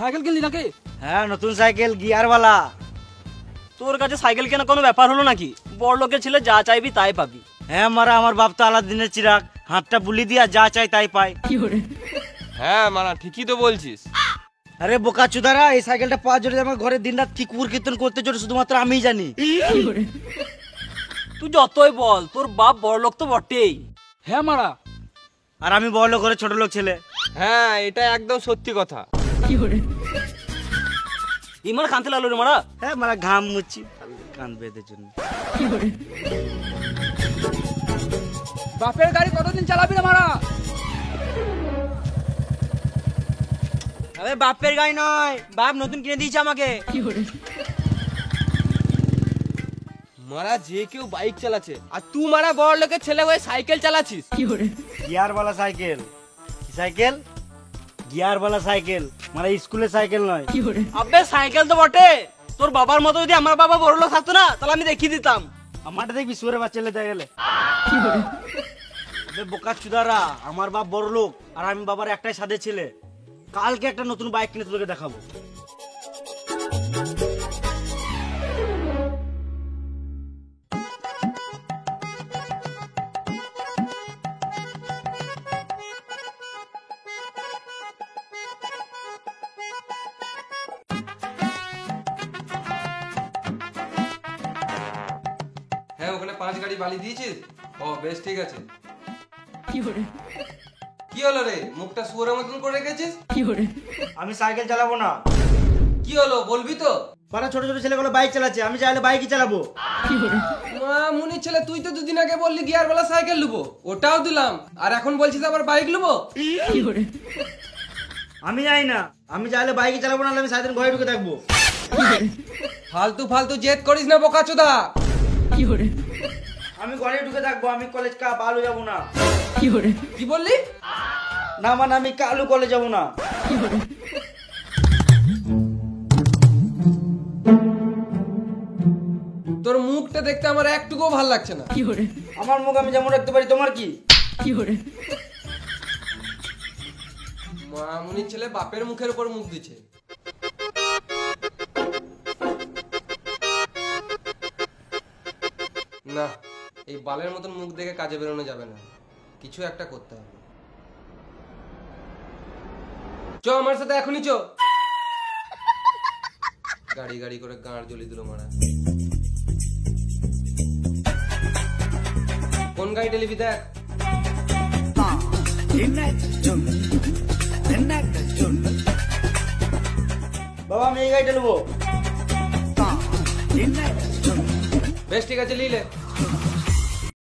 Cycle কিনলি নাকি? হ্যাঁ নতুন সাইকেল গিয়ারওয়ালা। তোর কাছে সাইকেল কেনা কোনো ব্যাপার হলো নাকি? বড় লোকের ছেলে যা চাইবি তাই পাবি। হ্যাঁ মারা, আমার বাপ তো আলাদিনের চিরাগ, হাতটা বুলি দিয়া যা চাই তাই পায়। হ্যাঁ মারা ঠিকই তো বলছিস। আরে বোকা চুদারা, এই সাইকেলটা পাওয়ার জন্য আমার ঘরে দিনরাত কি কুকুর কীর্তন করতে চলে শুধুমাত্র আমিই জানি। তুই যতই বল তোর বাপ বড় লোক তো বটেই। হ্যাঁ মারা। আর আমি বড় লোক ঘরে ছোট লোক ছেলে। হ্যাঁ এটা একদম সত্যি কথা। ইমার কানতে লাগলো রে মারা। হ্যাঁ মারা, ঘাম মুচ্ছি কান বেঁধের জন্য। বাপের গাড়ি কতদিন চালাবি রে মারা? আরে বাপের গাড়ি নয়, বাপ নতুন কিনে দিয়েছে আমাকে। মারা যে কেউ বাইক চালাচ্ছে আর তুই মারা বড় লোকের ছেলে হয়ে সাইকেল চালাচ্ছিস। গিয়ারওয়ালা সাইকেল। কি সাইকেল? গিয়ারওয়ালা সাইকেল, মানে স্কুলের সাইকেল নয়। আবে সাইকেল তো বটে, তোর বাবার মতো যদি আমার বাবা বড় লোক থাকতো না তাহলে আমি দেখিয়ে দিতাম। আমারটা দেখবি সুরে বাচ্চা লেতে গেলে। বোকা চুদারা, আমার বাপ বড় লোক আর আমি বাবার একটাই সাদে ছেলে। কালকে একটা নতুন বাইক কিনে তোকে দেখাবো। হ্যাঁ ওখানে 5 গাড়ি বালি দিয়েছিস? ও বেশ ঠিক আছে। কি হলো রে, মুখটা শুয়োরের মতন করে রেখেছিস? আমি সাইকেল চালাবো না। কি হলো বলবি তো? পাড়া ছোট ছোট ছেলেগুলো বাইক চালাচ্ছে, আমি চাইলে বাইকই চালাবো। মা মুনির ছেলে, তুই তো দুদিন আগে বললি গিয়ারওয়ালা সাইকেল নেবো, ওটাও দিলাম, আর এখন বলছিস আবার বাইক নেবো। আমি যাই না, আমি চাইলে বাইকই চালাবো, না আমি সারাদিন ঘরে ঢুকে থাকবো। ফালতু ফালতু জেদ করিস না বোকাচোদা। আমি ঘরে ঢুকে থাকবো, আমি কলেজ ভালো যাবো না। কি বললি? না মানে আমি কালু কলেজ যাবো না। তোর মুখটা দেখতে আমার একটুকুও ভালো লাগছে না। আমার মুখ আমি যেমন রাখতে পারি, তোমার কি? মামুনির ছেলে বাপের মুখের উপর মুখ দিচ্ছে। না, এই বালের মতন মুখ দেখে কাজে বেরোনো যাবে না, কিছু একটা করতে হবে। চ আমার সাথে এখনই চ। গাড়ি গাড়ি করে গাঁড় জ্বলি দিল মারা। কোন গাড়িটা নিবি দেখ। বাবা আমি এই গাড়িটা নেবো। বেশ ঠিক আছে, নিলে